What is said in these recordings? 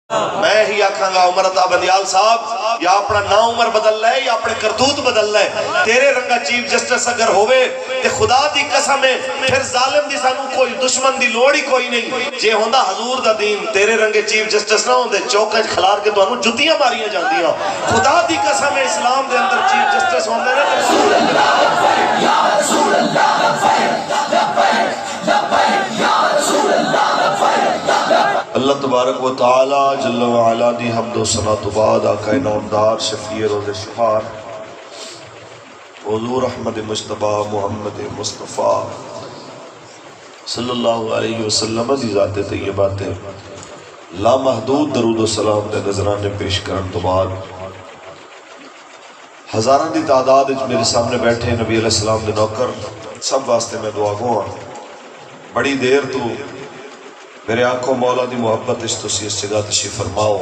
میں ہی آکھاں گا عمر عطا بندیال صاحب یا اپنا نا عمر بدل لے یا اپنے کرتوت بدل لے، تیرے رنگا چیف جسٹس اگر ہوئے تے خدا دی قسم ہے پھر ظالم دی سانو کوئی دشمن دی لوڑ ہی کوئی نہیں۔ جے ہوندہ حضور دا دین تیرے رنگے چیف جسٹس نہ ہوندے چوکج کھلار کے تو انہوں جتیاں ماریاں جاندیاں۔ خدا دی قسم ہے اسلام دے اندر چیف جسٹس ہوندے رہے۔ اللہ تبارک و تعالی جل و علا دی حمد و ثنا تو بعد آقا نامدار شفیع روز شفار حضور احمد مجتبی محمد مصطفیٰ صلی اللہ علیہ وسلم دی ذات طیبات لامحدود درود و سلام دے نظرانے پیش کرن تو بعد ہزاران دی تعداد میرے سامنے بیٹھے نبی علیہ السلام دے نوکر سب واسطے میں دعا گو ہاں۔ بڑی دیر تو میرے آنکھوں مولا دی محبت اس تو سی اس جگہ تشریف فرماؤ،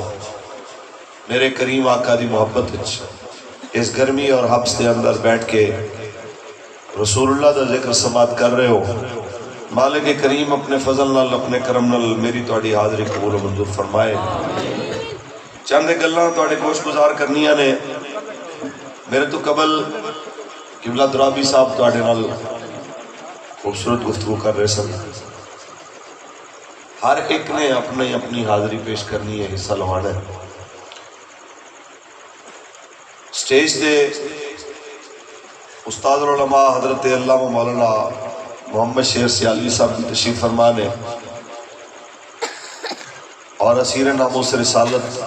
میرے کریم آقا دی محبت اس گرمی اور حبس دے اندر بیٹھ کے رسول اللہ دا ذکر سماعت کر رہے ہو۔ مالک کریم اپنے فضل نال اپنے کرم نال میری تواڈی حاضری قبول و منظور فرمائے۔ چند گلاں تواڈے گوش گزار کرنیاں نے۔ میرے تو قبل قبلہ درابی صاحب تواڈے نال خوبصورت گفتگو کر رہے سن۔ ہر ایک نے اپنی اپنی حاضری پیش کرنی ہے، حصہ لوانا ہے۔ سٹیج تے استاد العلماء حضرت علامہ مولانا محمد شیر سیالوی صاحب کی تشریف فرمان ہے اور اسیر ناموس رسالت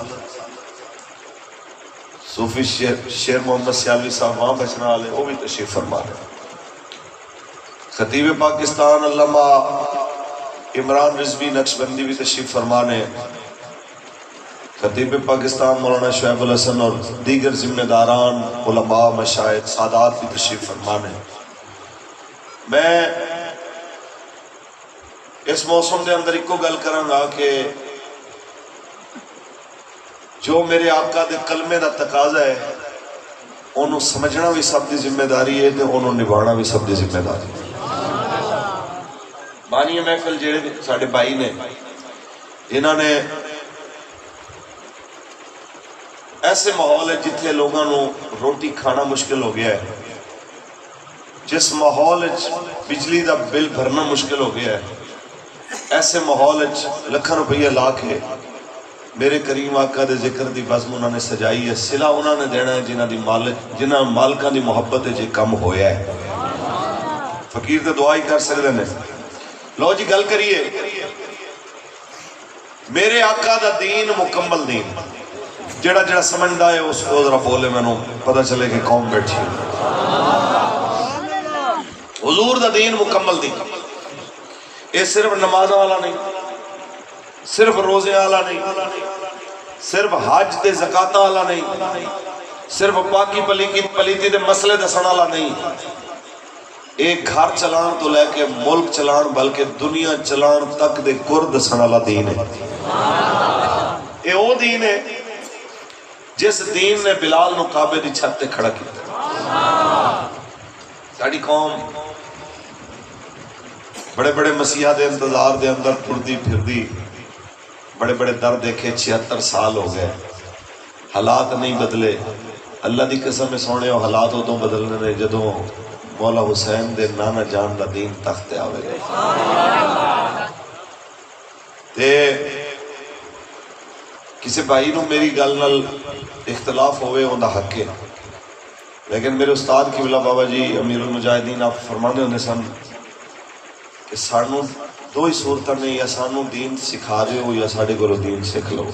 صوفی شیر محمد سیالوی صاحب وہاں بچنا والے وہ بھی تشریف فرمان ہے۔ خطیب پاکستان علامہ عمران رضوی نقشبندی بھی تشریف فرمانے، خطیب پاکستان مولانا شعیب الحسن اور دیگر ذمہ داران علماء مشائخ سادات بھی تشریف فرمانے۔ میں اس موسم دے اندر ایک کو گل کروں گا کہ جو میرے آقا دے کلمے دا تقاضا ہے انہوں سمجھنا بھی سب دی ذمہ داری ہے تے انہوں نبھانا بھی سب دی ذمہ داری ہے۔ بانی محفل جڑے ساڑھے بھائی نے جنہاں نے ایسے ماحول ہے جتھے لوگاں نو روٹی کھانا مشکل ہو گیا ہے، جس ماحول بجلی دا بل بھرنا مشکل ہو گیا ہے، ایسے ماحول لکھاں روپیہ لا کے میرے کریم آقا دے ذکر دی بزم انہوں نے سجائی ہے۔ صلہ انہوں نے دینا ہے جنہاں مالکاں دی محبت جے کم ہویا ہے۔ فقیر تے دعا ہی کر سکتے ہیں۔ لو جی گل کریے، میرے آقا دا دین مکمل دین، جڑا جڑا سمجھدا ہے اس کو ذرا بولے، میں پتہ چلے کہ قوم بیٹھی ہے۔ حضور دا دین مکمل دین، یہ صرف نماز والا نہیں، صرف روزے والا نہیں، صرف حج تے زکات والا نہیں، صرف پاکی پلیتی دے مسئلے دسن والا نہیں، ایک گھر چلان تو لے کے ملک چلان بلکہ دنیا چلان تک دے گر دسن والا دین ہے۔ یہ وہ دین ہے جس دین نے بلال نو کعبے دی چھت تے کھڑا کیا۔ ساڑی قوم بڑے بڑے مسیحا دے انتظار دے اندر ٹردی پھردی، بڑے بڑے در دیکھے، 76 سال ہو گئے، حالات نہیں بدلے۔ اللہ دی قسم میں سونے ہو حالات ہو تو بدلنے نے جدوں مولا حسین دے نانا جان دا دین تخت آوے گئے۔ تے کسی بھائی نو میری گل نال اختلاف ہوئے ہوں دا حق ہے، لیکن میرے استاد قبلہ بابا جی امیر المجاہدین آپ فرمانے ہوندے سن کہ سانو دو ہی صورتاں نے، یا سانو دین سکھا رہے ہو یا ساڑھے کو دین سکھ لو،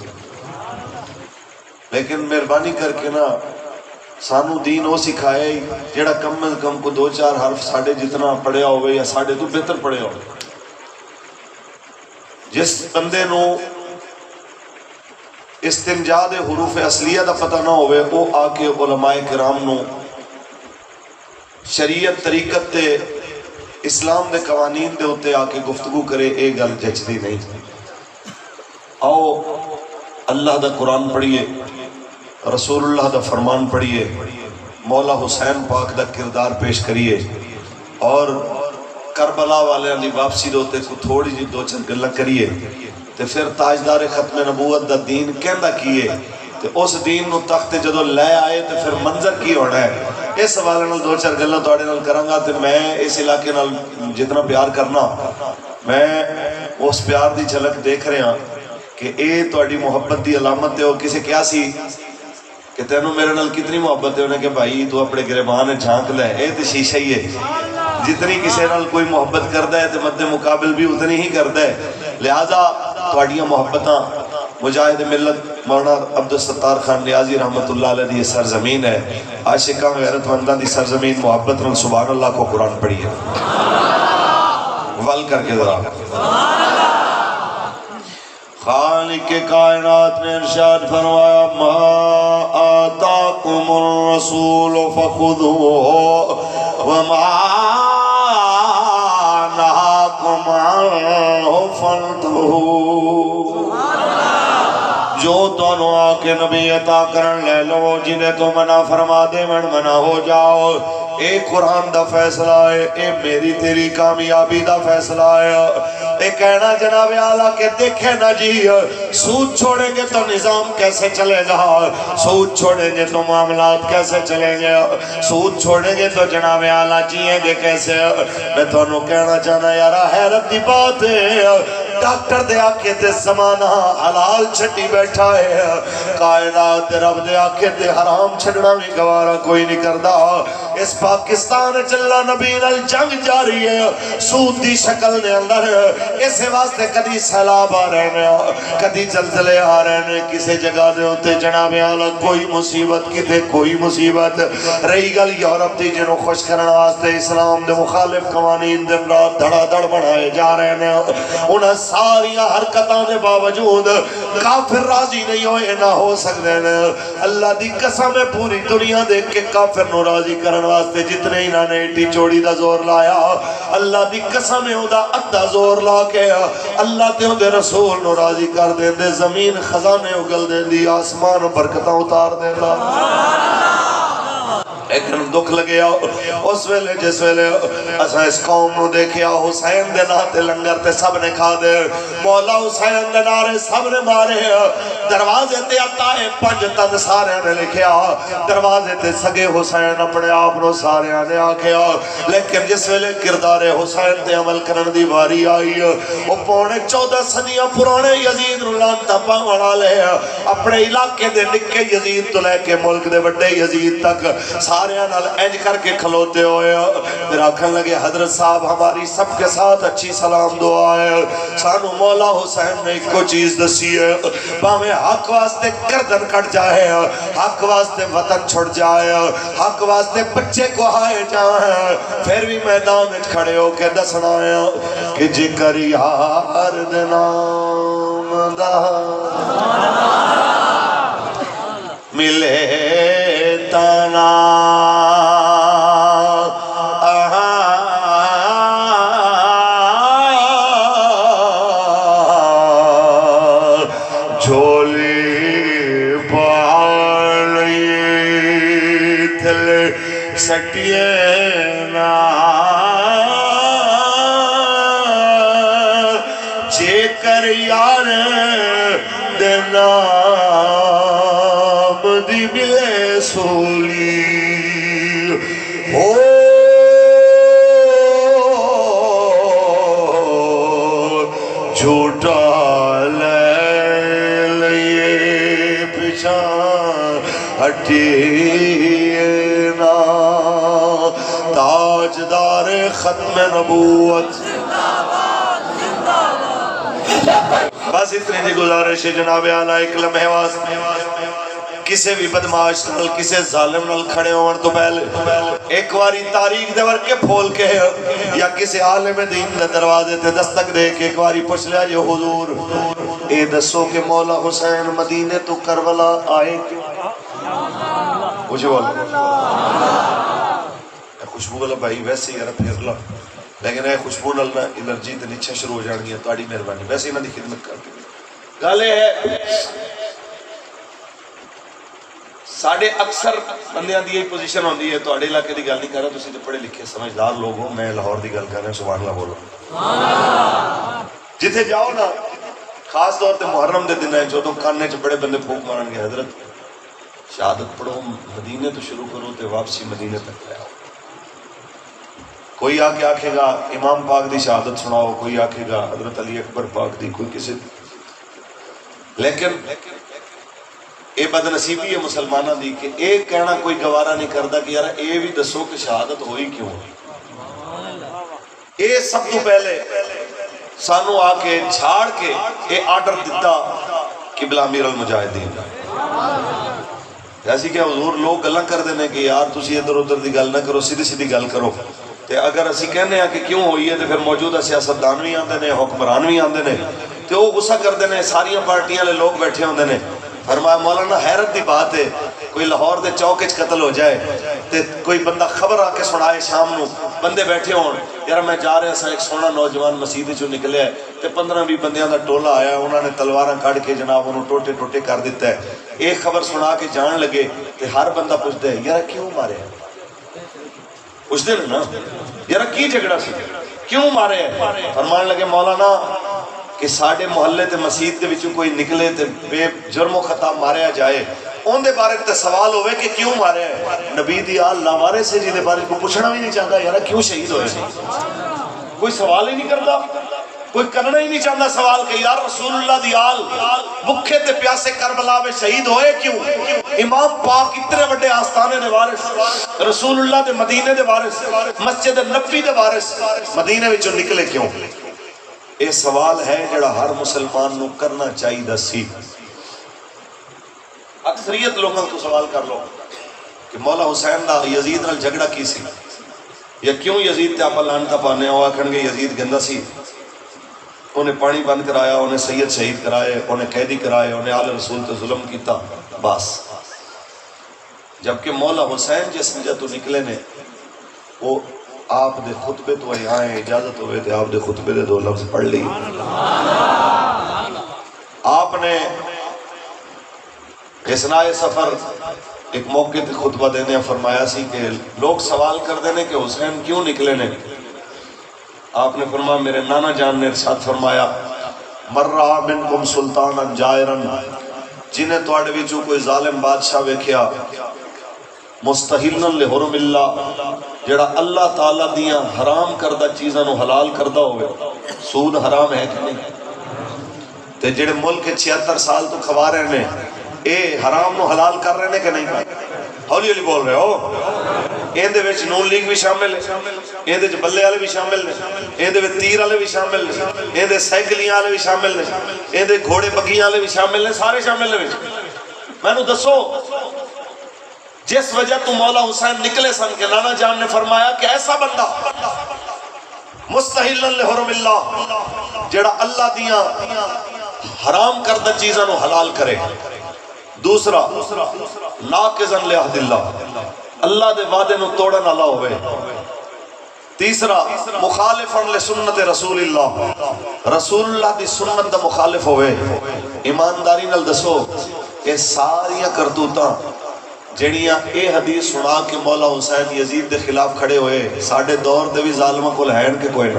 لیکن مہربانی کر کے نا سانو دین وہ سکھائے جیڑا کم از کم کو 2-4 حرف ساڑھے جتنا پڑھیا ہوئے یا ساڑھے تو بہتر پڑھیا ہوئے۔ جس بندے نو استنجا دے حروف اصلیہ دا پتہ نہ ہوئے وہ آ کے علماء کرام نو شریعت طریقت تے اسلام دے قوانین دے ہوتے آ کے گفتگو کرے، ایک گل جچدی نہیں۔ آؤ اللہ دا قرآن پڑھیے، رسول اللہ دا فرمان پڑھیے، مولا حسین پاک دا کردار پیش کریے، اور کربلا والے واپسی دوتے کو تھوڑی جی 2-4 گلہ کریے۔ تے پھر تاجدار ختم نبوت دا دین کہندا کیے تے اس دین نو تخت جدو لے آئے تے پھر منظر کی ہونا ہے. اس حوالے نال دو چار گلاں تواڈے نال کراں گا تے میں اس علاقے نال جتنا پیار کرنا میں اس پیار دی جھلک دیکھ رہا کہ اے تواڈی محبت دی علامت ہے. وہ کسے کیا سی کہ تینوں میرے نال کتنی محبت ہے انہیں کہ بھائی تو اپنے گریبان جھانک لے اے تے شیشہ ہی ہے. جتنی کسی نال کوئی محبت کردا ہے تے مد مقابل بھی اتنی ہی کردا ہے. لہذا تواڈیاں محبتاں مجاہد ملت مولانا عبدالستار خان نیازی رحمت اللہ علیہ دی سرزمین ہے. عاشقاں غیرت منداں دی سرزمین. محبت نال سبحان اللہ کو قرآن پڑھیے ول کر کے ذرا. خالق کائنات نے ارشاد فرمایا ما آتاکم الرسول فخذوه وما نهاکم عنہ فانتہوا. جو دونوں آکے نبی عطا کرن لے لو جنہیں تو منع فرما دے من منع ہو جاؤ. اے قرآن دا فیصلہ ہے, اے میری تیری کامیابی دا فیصلہ ہے. اے کہنا جناب اعلیٰ کہ دیکھیں نا جی سود چھوڑیں گے تو نظام کیسے چلے گا, سود چھوڑیں گے تو معاملات کیسے چلیں گے, سود چھوڑیں گے تو جناب اعلیٰ جیئیں گے کیسے. میں تو انہوں کہنا چاہنا یارا حیرت دی بات ہے ڈاکٹر دے آکے تے زمانہ حلال چھٹی بیٹھا ہے, کائنات رب دے آکے تے حرام چھڑنا بھی گوارا کوئی نہیں کردا. اس پاکستان چلا نبی نال جنگ جاری ہے سود دی شکل نے اندر. اسے واسطے کدی سیلاب آ رہے ہیں, کدی زلزلے آ رہے ہیں, کسی جگہ دے ہوتے جناب اعلیٰ کوئی مصیبت کتے کوئی مصیبت. رہی گل یورپ دی جنہوں خوش کرنا واسطے اسلام دے مخالف قوانین دن رات دھڑا دھڑ بڑھائے جا رہے ہیں. انہاں ساری حرکتاں دے باوجود کافر راضی نہیں ہوئے نہ ہو سکتے ہیں. اللہ دی قسم ہے پوری دنیا دیکھ کے کافر نو راضی کرن واسطے جتنے انہاں نے ایٹی چوڑی دا زور لایا, اللہ دی قسم ہے دا ادھا زور لا کے اللہ تے دے رسول نو راضی کر دے دے. زمین خزانے اگل دے دی, آسمان برکتاں اتار دے دا. لیکن دکھ لگیا اس ویلے جس ویلے اساں اس قوم نو دیکھیا حسین دے ناتے لنگر تے سب نے کھا دے, مولا حسین دے نعرے سب نے مارے, دروازے تے آتا ہے پنج تن سارے نے لکھیا, دروازے تے سگے حسین اپنے آپ نو سارے نے آکھیا. لیکن جس ویلے کردار حسین تے عمل کرن دی باری آئی وہ پونے 14 صدیاں پرانے یزید نو لانتا پاون والے اپنے علاقے دے نکے یزید تو لے کے ملک دے بڑے یزید تک سارے نال اینج کر کے کھلوتے ہوئے پھر آکھن لگے حضرت صاحب ہماری سب کے ساتھ اچھی سلام دعا ہے. سانو مولا حسین نے ایک کو چیز دسی ہے, باہمیں حق واسطے گردن کٹ جائے, حق واسطے وطن چھڑ جائے, حق واسطے بچے کو ہائے جائے, پھر بھی میدان میں کھڑے ہو کے دسنا ہے کہ جکر یار دے نام دا ملے تنا جھولی پالی تھلے سٹیے نا جے کر یار دے نام دی ملے سولی ہو جھوٹا لے لئے پچھان ہٹیے نا. تاجدار ختم نبوت بس اتنے جی گزارش ہے جناب اعلیٰ ایک لمحے واسطے کسے بھی بدماش نال کسے ظالم نال کھڑے ہون تو پہلے ایک واری تاریخ دے ورکے پھول کے یا کسے عالم دین دے دروازے تے دستک دے کے ایک واری پوچھ لیا جی حضور اے دسو کہ مولا حسین مدینے تو کربلا آئے کیوں؟ مجھے بولا خوشبو والا بھائی ویسے یار پھر لا لیکن اے خوشبو نال نا انرجی تے نیچے شروع ہو جان گیا تہاڈی مہربانی ویسے انہاں دی خدمت کر کے گل ہے ساڑھے اکثر بندیاں دی یہ پوزیشن ہوندی ہے تو اڑے علاقے دی گل نہیں کر رہا تسی تے پڑھے لکھے سمجھدار لوگ ہو میں لاہور دی گل کر رہا ہوں سبحان اللہ بولو جتھے جاؤ نا خاص طور تے محرم دے دن ہے جدوں کانے چ بڑے بندے پھوک مارن گے حضرت شہادت پڑھو مدینے تو شروع کرو تے واپسی مدینے تک لے آؤ. کوئی آ کے آکھے گا امام پاک دی شہادت سناؤ، کوئی آکھے گا حضرت علی اکبر پاک دی، کوئی کسی. لیکن اے بد نصیبی ہے مسلمانوں دی کہ اے کہنا کوئی گوارا نہیں کرتا کہ یار اے بھی دسو کہ شہادت ہوئی کیوں. اے سب تو پہلے سانو آ کے چھاڑ کے اے آرڈر دیتا قبلہ امیر المجاہدین. جیسی کہ حضور لوگ گلاں کر دینے کہ یار تسی ادھر ادھر دی گل نہ کرو، سیدھی سیدھی گل کرو. تے اگر اسی کہنے ہیں کہ کیوں ہوئی ہے تو پھر موجودہ سیاستدان بھی آندے نے، حکمران بھی آندے نے، تے وہ غصہ کردے نے، ساریاں پارٹیاں لے لوگ بیٹھے ہوندے نے. فرمایا مولانا حیرت دی بات ہے کوئی لاہور دے چوک وچ قتل ہو جائے تے کوئی بندہ خبر آ کے سنائے شام نو، بندے بیٹھے ہون یار میں جا رہا سا ایک سونا نوجوان مسجد چوں نکلیا ہے تے 15-20 بندیاں دا ٹولہ آیا، انہوں نے تلواراں کھڑ کے جناب انہوں ٹوٹے ٹوٹے کر دیتا ہے. ایک خبر سنا کے جان لگے تے ہر بندہ پوچھتا ہے یار کیوں مارے ہیں؟ پوچھتے ہیں نا یار کی جھگڑا سی کیوں مارے ہیں؟ فرمان لگے مولانا کہ ساڑھے محلے تے مسجد دے وچوں کوئی نکلے تے بے جرم و خطا ماریا جائے ان دے بارے تے سوال ہوئے کہ کیوں مارے ہیں. نبی دی آل ناوارے سے جی دے بارے کو پوچھنا بھی نہیں چاہتا یار کیوں شہید ہوئے، کوئی سوال ہی نہیں کرتا، کوئی کرنا ہی نہیں چاہتا سوال کہ یار رسول اللہ دی آل بکھے تے پیاسے کربلا میں شہید ہوئے کیوں. امام پاک اتنے بڑے آستانے دے وارث، رسول اللہ دے مدینے دے وارث، مسجد نبی دے وارث مدینے وچوں نکلے کیوں. یہ سوال ہے جڑا ہر مسلمان نو کرنا چاہیے سی. اکثریت لوگوں کو سوال کر لو کہ مولا حسین دا یزید نال جھگڑا کی سی یا کیوں یزید تے آپا لانتا پانے ہوا کھنگے یزید گندہ سی، انہیں پانی بند کرایا، انہیں سید شہید کرائے، انہیں قیدی کرائے، انہیں آل رسول تے ظلم کیتا بس. جبکہ مولا حسین جس وجہ تو نکلے نے وہ آپ دے خطبے تو آئے اجازت ہوئے تھے آپ دے خطبے دے 2 لفظ پڑھ لی. آپ نے اثناء سفر ایک موقع تے خطبہ دینے فرمایا سی کہ لوگ سوال کر دینے کہ حسین کیوں نکلے نے. آپ نے فرمایا میرے نانا جان نے ارشاد فرمایا مرّا منکم سلطانا جائرن، جنہیں توڑے وچوں کوئی ظالم بادشاہ ویکھیا مستحلن لحرم اللہ، جڑا اللہ تعالیٰ دیاں حرام کردہ چیزاں نو حلال کردہ ہوئے. سود حرام ہے کہ نہیں؟ تے جڑے ملک 76 سال تو کھوا رہے ہیں اے حرام نو حلال کر رہے ہیں کہ نہیں؟ ہولی ہولی بول رہے ہو. ایندے وچ نون لیگ بھی شامل ہے، ایندے وچ بلے والے بھی شامل نے، ایندے وچ تیر والے بھی شامل نے، ایندے سائیکلیاں والے بھی شامل نے، ایندے گھوڑے بگیاں والے بھی شامل نے، سارے شامل نے. میں نو دسو جس وجہ تو مولا حسین نکلے سن کے نانا جان نے فرمایا کہ ایسا بندہ مستحلن لحرم اللہ جڑا اللہ دیاں حرام کردہ چیزاں نو حلال کرے. دوسرا ناقضاً لعہد اللہ، اللہ دے وعدے نو توڑن والا ہوئے. تیسرا مخالفاً لسنت رسول اللہ، رسول اللہ دی سنت دا مخالف ہوئے. ایمانداری نال دسو یہ ساریاں کرتوتاں جڑیاں اے حدیث سنا کے مولا حسین یزید دے خلاف کھڑے ہوئے ساڑھے دور دے بھی ظالمہ کو لہین کے کوئی نہ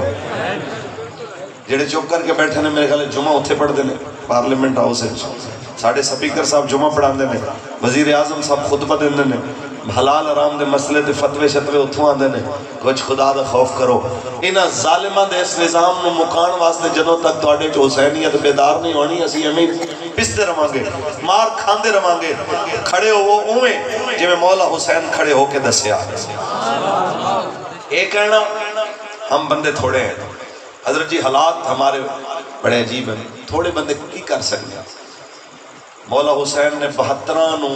جڑے چپ کر کے بیٹھے نے میرے خیال جمعہ اتھے پڑھ دینے پارلیمنٹ ہاؤس ہے، ساڑھے سپیکر صاحب جمعہ پڑھان دینے، وزیر اعظم صاحب خطبہ دین دینے، حلال حرام دے مسئلے تے فتوے شتوے اتھوں آن دینے. کچھ خدا دا خوف کرو. انہاں ظالمہ دے اس نظام نو مکان واسطے جدوں تک تواڈے چ حسینیت بیدار نہیں ہونی اسی امی پستے رہاں گے، مار کھاندے رہاں گے. کھڑے ہو اوویں جویں مولا حسین کھڑے ہو کے دسیا. اے کہنا ہم بندے تھوڑے ہیں حضرت جی، حالات ہمارے بڑے عجیب ہیں، تھوڑے بندے کی کر سکتے ہیں. مولا حسین نے 72 نو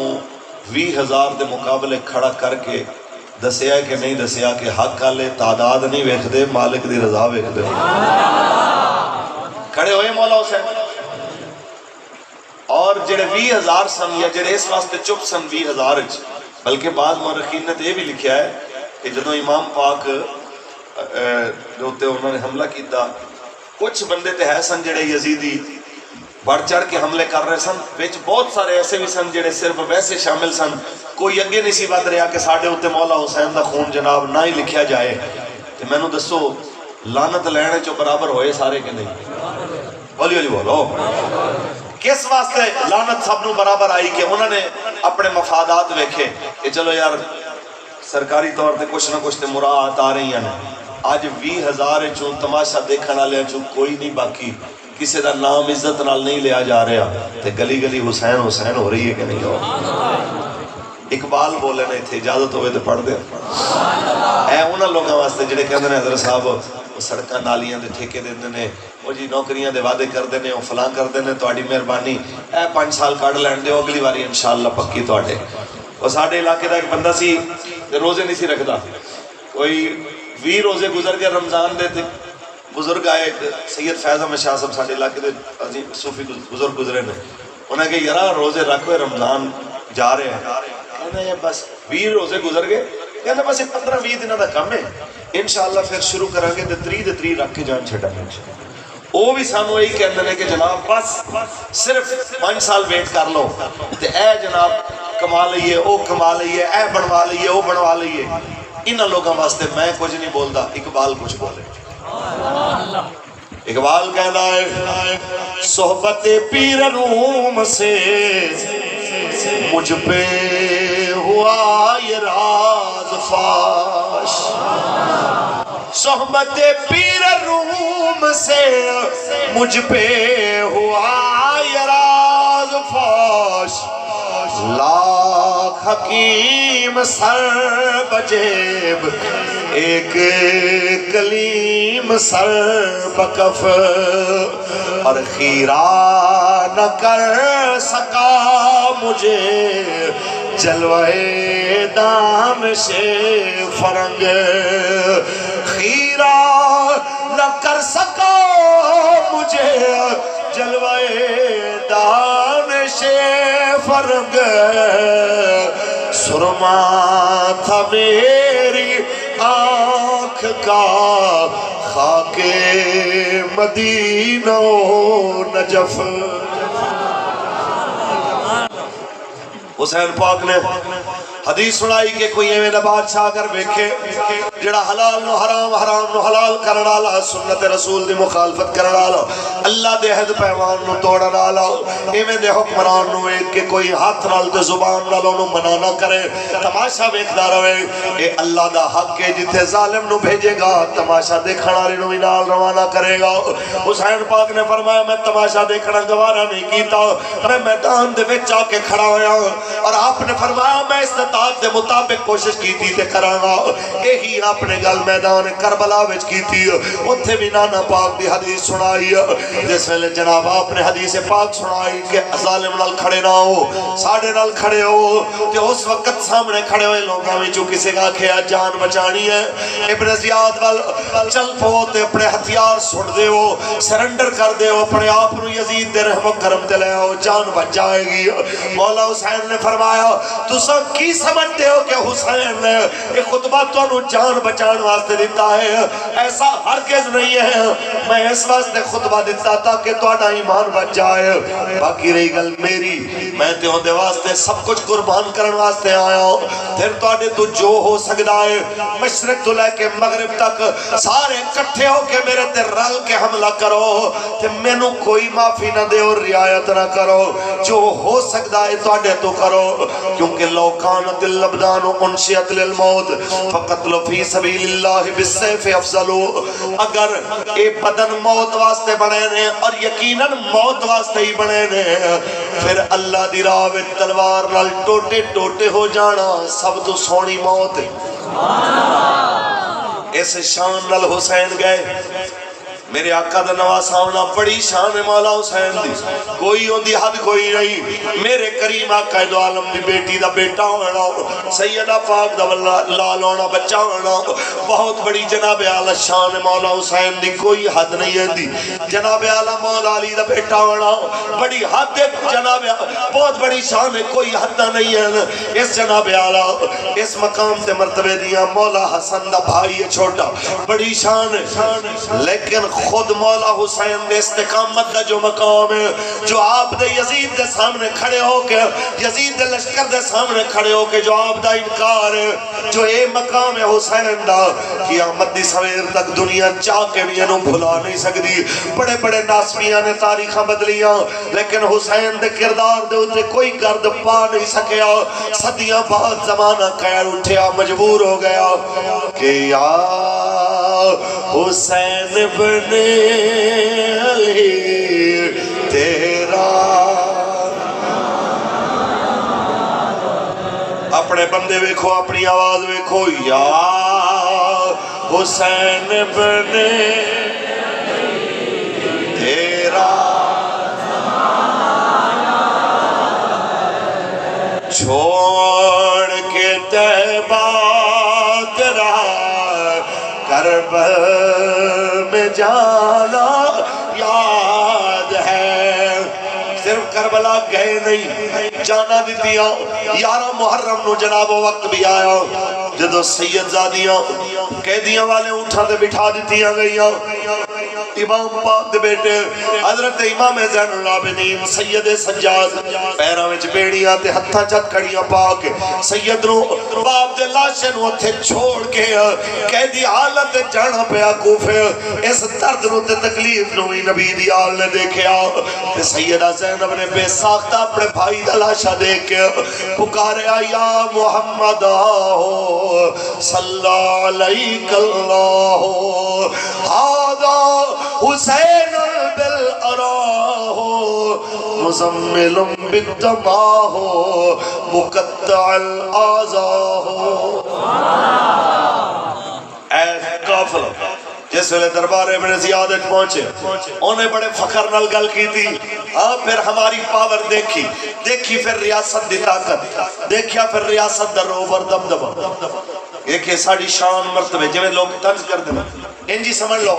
20,000 دے مقابلے کھڑا کر کے دسیا ہے کہ نہیں دسیا کہ حق والے تعداد نہیں ویکھ دے مالک دی رضا ویکھ دے. کھڑے ہوئے مولا حسین اور جڑے 20,000 سن یا جڑے اس واسطے چپ سن 20,000 بلکہ بعض مورخین نے یہ بھی لکھیا ہے کہ جدوں امام پاک دوتے انہوں نے حملہ کیتا کچھ بندے تے ہے سن جڑے یزیدی بڑھ چڑھ کے حملے کر رہے سن، وچ بہت سارے ایسے بھی سن جڑے صرف ویسے شامل سن. کوئی اگے نہیں سی بات رہا کہ ساڑھے ہوتے مولا حسین دا خون جناب نہ ہی لکھیا جائے. تو میں نو دسو لعنت لینے چو برابر ہوئے سارے کہ نہیں؟ بولی بولی بولو. کس واسطے لعنت سب نو برابر آئی کہ انہوں نے اپنے مفادات ویکھے کہ چلو یار سرکاری طور تے کچھ نہ کچھ تے مراعات آ رہی ہیں. آج 20,000 چوں تماشا دیکھن والے چوں کوئی نہیں باقی کسی دا نام عزت نال نہیں لیا جا رہا تے گلی گلی حسین حسین ہو رہی ہے کہ نہیں ہو. اقبال بولے نے تھے اجازت ہوئے تو پڑھ دے. اے انہاں لوگاں واسطے جڑے کہندے نے حضرت صاحب سڑکاں نالیاں دے ٹھیکے دیندے نے وہ جی نوکریاں دے وعدے کردے نے وہ فلاں کردے نے تہاڈی مہربانی اے 5 سال کڈ لین دیو اگلی واری انشاءاللہ پکی تہاڈے. وہ ساڈے علاقے دا ایک بندہ سی روزے نہیں سی رکھدا کوئی 20 روزے گزر گئے رمضان دے تے بزرگ آئے سید فیض احمد شاہ صاحب ساڈے علاقے دے عظیم صوفی بزرگ گزرے نے. انہاں کہ یار روزے رکھو رمضان جا رہے ہیں. کہنا بس 20 روزے گزر گئے کہنا بس 15-20 دنوں دا کم ہے انشاءاللہ پھر شروع کریں گے 3 رکھ کے جان چھٹا گے. وہ بھی سانو یہی کہتے ہیں کہ جناب بس صرف 5 سال ویٹ کر لو تے اے جناب کما لئیے او کما لئیے اے بنوا لئیے او بنوا لئیے. انہاں لوگوں واسطے میں کچھ نہیں بولتا اقبال کچھ بولے. اقبال کہنا ہے صحبت پیر روم سے مجھ پہ ہوا یہ راز فاش. صحبت پیر روم سے مجھ پہ ہوا یہ راز فاش. لاکھ حکیم سر بجیب ایک کلیم سر بکف اور خیرہ نہ کر سکا مجھے جلوے دانش فرنگ. خیرہ نہ کر سکا مجھے جلوے دانش فرنگ. سرما تھا میری آنکھ کا خاک مدینہ و نجف. حسین پاک نے حدیث سنائی کہ کوئی ایویں نہ بادشاہ اگر ویکھے جڑا حلال نو حرام حرام نو حلال کرن والا سنت رسول دی مخالفت کرن والا اللہ دے عہد پیمان نو توڑن والا ایویں دے حکمران نو ویکھ کے کوئی ہاتھ نال تے زبان نال اونوں منع نہ کرے تماشا ویکھدا رہے اے اللہ دا حق ہے. جتھے ظالم نو بھیجے گا تماشا دیکھن والے نو وی نال روانہ کرے گا. حسین پاک نے فرمایا میں تماشا دیکھنا گوارا نہیں کیتا میں میدان دے وچ آ کے کھڑا ہویا اور آپ نے فرمایا میں استطاعت دے مطابق کوشش کی تھی تے کرانا. یہی آپ نے گل میدان کربلا وچ کی تھی اتھے بھی نانا پاک دی حدیث سنائی جس ویلے جناب آپ نے حدیث پاک سنائی کہ ظالم نال کھڑے نہ ہو ساڑے نال کھڑے ہو تے اس وقت سامنے کھڑے ہوئے لوگاں وچوں کسی کا کھیا جان بچانی ہے ابن زیاد وال چل پو تے اپنے ہتھیار سٹ دے ہو سرنڈر کر دے ہو اپنے آپ نو یزید دے رحم و کرم تے لے آؤ جان بچ جائے گی. مولا حسین نے فرمایا تساں کی سمجھتے ہو کہ حسین نے یہ خطبہ تو انہوں جان بچان واسطے دیتا ہے ایسا ہرگز نہیں ہے. میں اس واسطے خطبہ دیتا تھا کہ توڑا ایمان بچ جائے. باقی رہی گل میری میں تے ہوں دے واسطے سب کچھ قربان کرن واسطے آیا ہوں. پھر توڑے تو جو ہو سکتا ہے مشرق تو لے کے مغرب تک سارے کٹھے ہو کے میرے تے رل کے حملہ کرو تے میں نو کوئی معافی نہ دے اور رعایت نہ کرو. جو ہو سکتا ہے توڑے تو کرو کیونکہ لو کانت اللبدان انشیت للموت فقتل فی سبیل اللہ بالسیف افضلو. اگر اے بدن موت واسطے بنے نے اور یقیناً موت واسطے ہی بنے نے پھر اللہ دی راہ وچ تلوار نال ٹوٹے ٹوٹے ہو جانا سب تو سونی موت. اس شان نال حسین گئے میرے آقا دا نواز آونا بڑی شان مولا حسین دی کوئی ہوں دی حد کوئی نہیں. میرے کریم آقا دو عالم دی بیٹی دا بیٹا ہونا سیدہ پاک دا لال ہونا بچہ ہونا بہت بڑی جناب اعلی شان مولا حسین دی کوئی حد نہیں ہے دی. جناب اعلی مولا علی دا بیٹا ہونا بڑی حد جناب بہت بڑی شان ہے کوئی حد نہیں ہے. اس جناب اعلی اس مقام تے مرتبے دیا مولا حسن دا بھائی ہے چھوٹا بڑی شان ہے لیکن خود مولا حسین دے استقامت دا جو مقام ہے، جو آپ دے یزید دے سامنے کھڑے ہو کے، یزید دے لشکر دے سامنے کھڑے ہو کے جو آپ دا انکار ہے، جو اے مقام ہے حسین دا، قیامت دی سویر تک دنیا چاہ کے بھی انہوں بھلا نہیں سکتی۔ بڑے بڑے ناسمیاں نے تاریخاں بدلیاں، لیکن حسین دے کردار دے اتے کوئی گرد پا نہیں سکیا۔ صدیاں بعد زمانہ خیر اٹھیا، مجبور ہو گیا کہ یا حسین بن علی تیرا، اپنے بندے ویکھو، اپنی آواز ویکھو، یا حسین بن تیرا چھوڑ کے طیبہ تیرا کربل میں جانا یاد ہے۔ صرف کربلا گئے نہیں، جانا دیتیاں۔ 11 محرم نو جناب وقت بھی آیا جدو سید زادیاں قیدیاں والے اٹھا دے بٹھا دیتیاں گئیاں۔ امام پاک دے بیٹے حضرت امام زین العابدین سید سجاد پیراں وچ بیڑیاں تے ہتھاں چت کڑیاں پا کے سید نو باپ دے لاشے نو ہتھے چھوڑ کے قیدی حالت جانا پیا کوفے۔ اس درد نو تے تکلیف نو ہی نبی دی آل نے دیکھیا تے سیدہ زینب نے بے ساختہ اپنے بھائی دا لاشا دیکھ کے پکاریا، یا محمد صلی علیک اللہ ہذا حسین بالعراہ مزمل بالدماہ مقطع الاعضاء۔ اے قافلہ جس ویلے دربار ابن زیاد پہنچے، انہیں بڑے فخر نال گل کی تھی۔ ہاں پھر ہماری پاور دیکھی، دیکھی پھر ریاست دی طاقت، دیکھیا پھر ریاست دا روب اور دبدبہ، ایک ساڑی شان مرتبہ جویں لوگ طنز کر دینا انجی سمجھ لو۔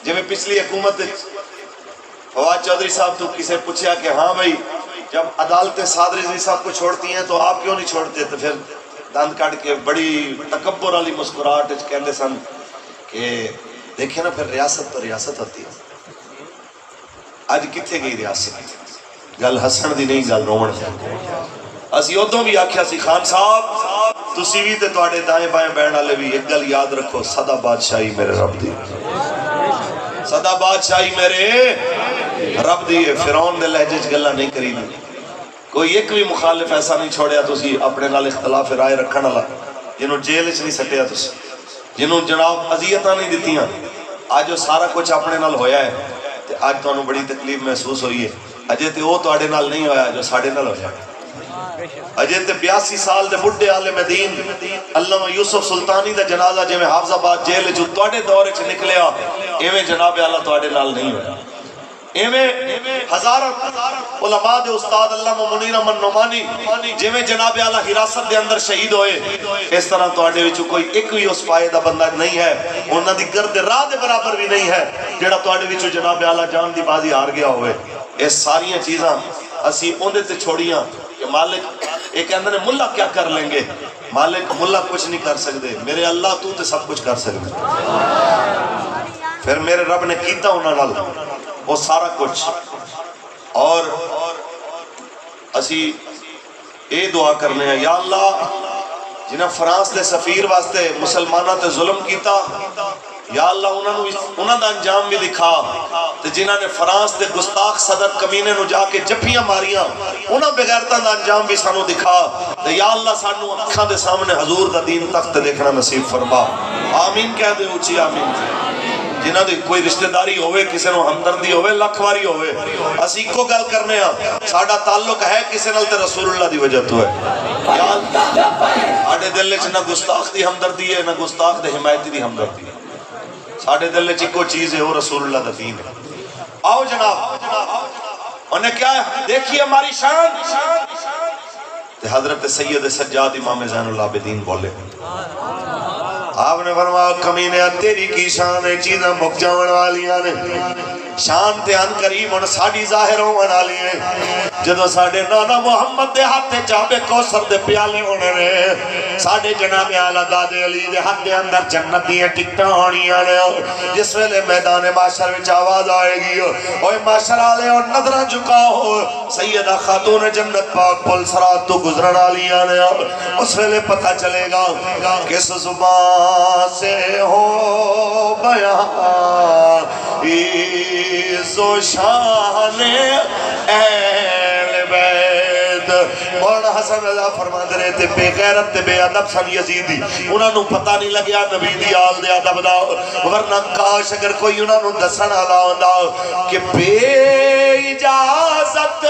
جویں پچھلی حکومت فواد چودھری صاحب تو کسے پوچھیا کہ ہاں بھائی جب عدالتیں سعد رضوی صاحب کو چھوڑتی ہیں تو آپ کیوں نہیں چھوڑتے؟ تو پھر دند کاٹ کے بڑی تکبر والی مسکراہٹ کہندے سن کہ دیکھیں نا پھر ریاست تو ریاست ہوتی ہے۔ آج کتھے گئی ریاست؟ گل ہسن دی نہیں، گل رومن دی۔ اسی ادوں بھی آکھیا سی خان صاحب تسی بھی تے تواڈے دائیں بائیں بہن والے بھی ایک گل یاد رکھو، سدا بادشاہی میرے رب دی، سدا بادشاہی میرے رب دی۔ فرعون دے لہجے چ گلاں نہیں کری دی، کوئی ایک بھی مخالف ایسا نہیں چھوڑیا تسی اپنے نال اختلاف رائے رکھن والا جنوں جیل وچ نہیں سٹیا، تسی جنوں جناب اذیتاں نہیں دتیاں۔ اج وہ سارا کچھ اپنے نال ہویا ہے تے اج تانوں بڑی تکلیف محسوس ہوئی ہے۔ اجے تے وہ تواڈے نال نہیں ہویا جو ساڈے نال ہویا۔ اجے تے 82 سال دے بڈھے عالم دین علامہ یوسف سلطانی دا جنازہ جویں حافظ آباد جیل وچ تواڈے دور وچ نکلیا، ایویں جناب اعلیٰ تواڈے نال نہیں ہویا۔ ایویں ہزاروں علماء دے استاد علامہ منیر احمد نعمانی جویں جناب اعلیٰ حراست دے اندر شہید ہوئے، اس طرح تواڈے وچ کوئی ایک بھی اس پائے دا بندہ نہیں ہے، انہاں دی گرد راہ دے برابر بھی نہیں ہے جڑا تواڈے وچ جناب اعلیٰ جان دی بازی ہار گیا ہوئے۔ یہ ساری چیزاں اسی اوندے تے چھوڑیاں کہ مالک یہ کہندے نے ملا کیا کر لیں گے؟ مالک ملا کچھ نہیں کر سکتے، میرے اللہ تو تے سب کچھ کر سکتے۔ پھر میرے رب نے کیتا انہاں نال وہ سارا کچھ۔ اور اسی اے دعا کرنے ہیں، یا اللہ جنہاں فرانس دے سفیر واسطے مسلمانہ تے ظلم کیتا، یا اللہ انہاں دا انجام بھی دکھا، تے جنہاں نے فرانس دے گستاخ صدر کمینے نو جا کے جپیاں ماریاں انہاں بغیرتاں دا انجام بھی سانو دکھا، تے یا اللہ سانو اکھاں دے سامنے حضور دا دین تخت دیکھنا نصیب فرما۔ آمین کہہ دے اونچی آمین۔ جنہاں دی کوئی رشتہ داری ہوئے، کسے نو ہمدردی ہوئے، لکھ واری ہوئے، اسی کو گل کرنے ہاں ساڈا تعلق ہے کسے نال تے رسول اللہ دی وجہ تو ہے۔ یا ساڈے دل وچ نہ گستاخ دی ہمدردی ہے، نہ گستاخ دے حمایتی دی ہمدردی ہے، ساڈے دل وچ ایکو چیز ہے، وہ رسول اللہ دا دین ہے۔ آؤ جناب انہیں کیا ہے دیکھیے ہماری شان۔ تے حضرت سید سجاد امام زین العابدین بولے، آپ نے فرمایا کمینے تیری کی شان ہے، چیزیں مک جاون والیاں نے، شان تے ان کریم ہن ساڈی ظاہر ہون والی ہے جدوں ساڈے نانا محمد دے ہاتھ تے چابے کوثر دے پیالے ہونے نے ساڈے جناب اعلی دادے علی دے ہاتھ دے اندر جنت دی ٹکٹاں ہونیاں نے جس ویلے میدان محشر وچ آواز آئے گی اوے محشر والے نظراں جھکاؤ سیدہ خاتون جنت پاک پل صراط تو گزرن والیاں نے اس ویلے پتہ چلے گا کس زبان سے ہو بیان عز و شان اہل بیت مولانا حسن رضا فرماتے رہے تھے بے غیرت تے بے ادب سن یزیدی انہاں نوں پتہ نہیں لگیا نبی دی آل دے ادب دا ورنہ کاش اگر کوئی انہاں نوں دسن والا ہوندا کہ بے اجازت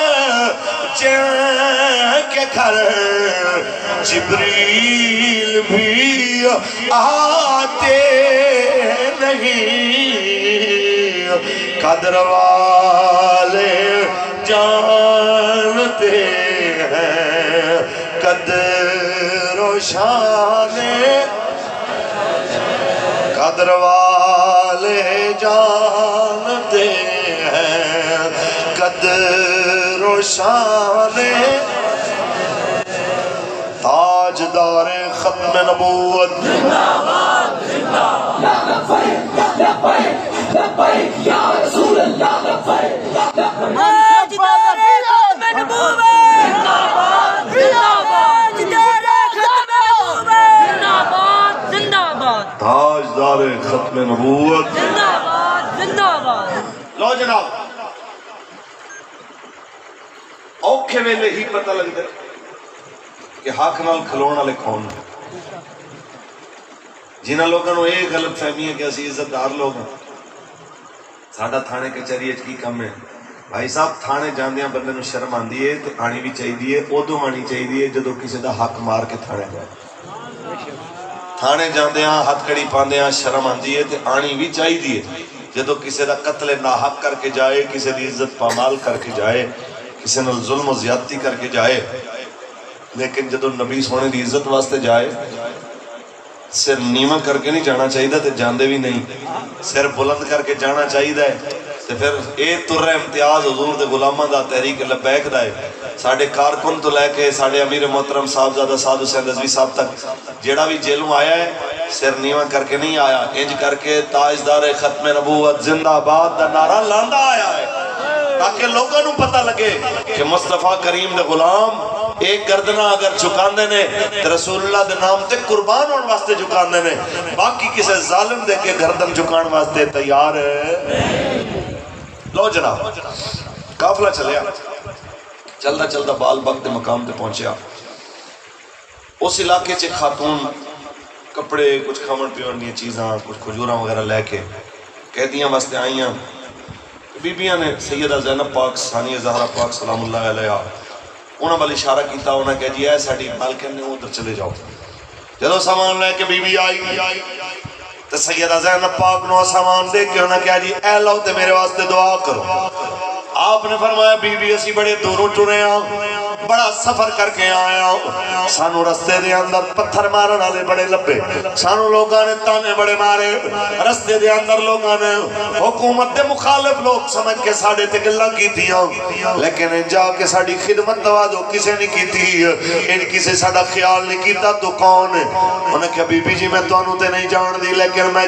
جن کے گھر جبریل بھی آتے نہیں قدر والے جانتے ہیں قدر و شان قدر والے جانتے ہیں قدر و شان تاجدار ختم نبوت زندہ باد زندہ لبیک یا رسول اللہ لبیک تاجدار ختم نبوت زندہ باد زندہ باد زندہ باد تاجدار ختم نبوت زندہ باد زندہ باد لو جناب اوکھے ویلے ہی پتہ لگتا ہے کہ حق نال کھلون والے کون جنہاں لوگوں نے یہ غلط فہمی ہے کہ اسی عزت دار لوگ ہیں ساڈا تھانے کچہری کی کم ہے بھائی صاحب تھانے جاندیاں بندے نوں شرم آندی ہے تے آنی بھی چاہیے ادوں آنی چاہیے جدوں کسی دا حق مار کے تھانے جائے تھانے جاندیاں ہتھ کڑی پاندیاں شرم آندی ہے تے آنی بھی چاہیے جدوں کسی دا قتل ناحق کر کے جائے کسی دی عزت پامال کر کے جائے کسی نال ظلم و زیادتی کر کے جائے لیکن جدو نبی سونے دی عزت واسطے جائے سر نیمہ کر کے نہیں جانا چاہیے تے جاندے بھی نہیں سر بلند کر کے جانا چاہیے تے پھر اے تر امتیاز حضور دے غلامہ دا تحریک لبیک دا ہے ساڑھے کارکن تو لے کے ساڑھے امیر محترم صاحبزادہ سعد حسین رضوی صاحب تک جیڑا بھی جیلوں آیا ہے سر نیمہ کر کے نہیں آیا انج کر کے تاجدار ختم نبوت زندہ باد دا نعرہ لاندا آیا ہے تاکہ لوگوں نوں پتہ لگے کہ مصطفیٰ کریم دے غلام ایک گردنہ اگر چکاندے نے رسول اللہ دے نام تے قربان ہونے واسطے چکاندے نے باقی کسے ظالم دے کے گردن چکان واسطے تیار ہے لو جناب قافلہ چلیا چلدا چلدا بال بگ دے مقام تے پہنچیا اس علاقے چ خاتون کپڑے کچھ کھاون پیون دی چیزاں کچھ کھجوراں وغیرہ لے کے قیدیاں واسطے آئیاں بیبیاں نے سیدہ زینب پاک ثانیہ زہرا پاک سلام اللہ علیہ انہاں والی اشارہ کیتا انہاں کہا جی اے ساڈی مالکن نے ادھر چلے جاؤ جدو سامان لے کے بی بی آئی تو سیدہ زینب پاک نو سامان دے کے انہاں کہا جی اے لو تے میرے واسطے دعا کرو آپ نے فرمایا بی بی اسی بڑے دوروں ٹرے بڑا سفر کر کے آیا سانو رستے دے اندر پتھر مارن والے بڑے لبے سانو لوگاں نے تانے بڑے مارے رستے دے اندر لوگاں نے حکومت دے مخالف لوگ سمجھ کے ساڑے تے گلاں کیتیاں لیکن ان جا کے ساڑی خدمت توازو کسے نہیں کیتی ان کسے ساڑا خیال نہیں کیتا تو کون ہے انہیں کہا بی بی جی میں تو انہوں تے نہیں جان دی لیکن میں